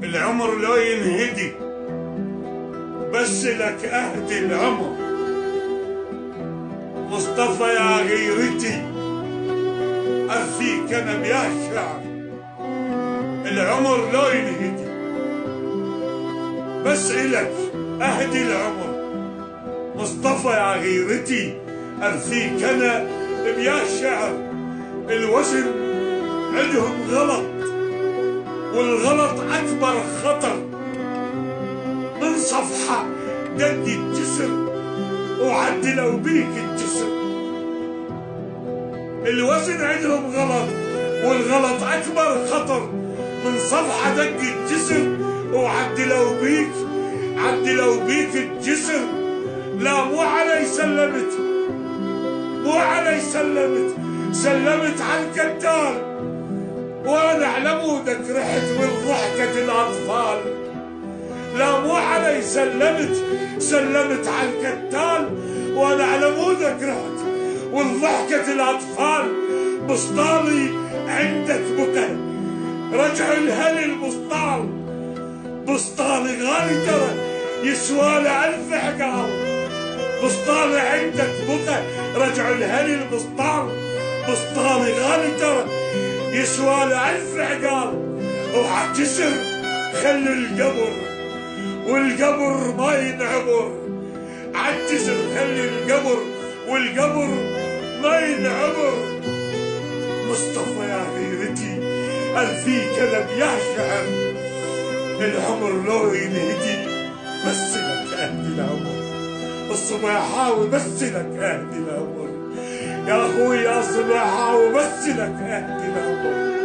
العمر لو ينهدي بس لك أهدي العمر. مصطفى يا غيرتي أرثيك أنا بيا الشعر. العمر لو ينهدي بس إلك أهدي العمر. مصطفى يا غيرتي أرثيك أنا بيا الشعر. الوزن عندهم غلط والغلط أكبر خطر. من صفحة دقي الجسر وعدلوا بيك الجسر. الوزن عندهم غلط والغلط أكبر خطر. من صفحة دقي الجسر وعدلوا بيك الجسر. لا مو علي سلمت، مو علي سلمت على القتال. وانا على مودك رحت من ضحكة الأطفال. لا مو علي سلمت على القتال. وانا على مودك رحت والضحكة الأطفال. بسطالي عندك بقى رجع الهلي البسطال. بسطالي غالي ترى يسوالي 1000 عقال. بسطالي عندك بقى رجع الهلي البسطال. بسطالي غالي ترى يسوالي 1000 عقال. وعالجسر خلي القبر والقبر ما ينعبر. عالجسر خلي القبر والقبر ما ينعبر. مصطفى يا غيرتي أرثيك أنا بيا شعر. العمر لو ينهدي بس لك أهدي العمر. الصباحاوي بس لك أهدي العمر. يا أخوي يا صباحاوي بس لك أهدي العمر.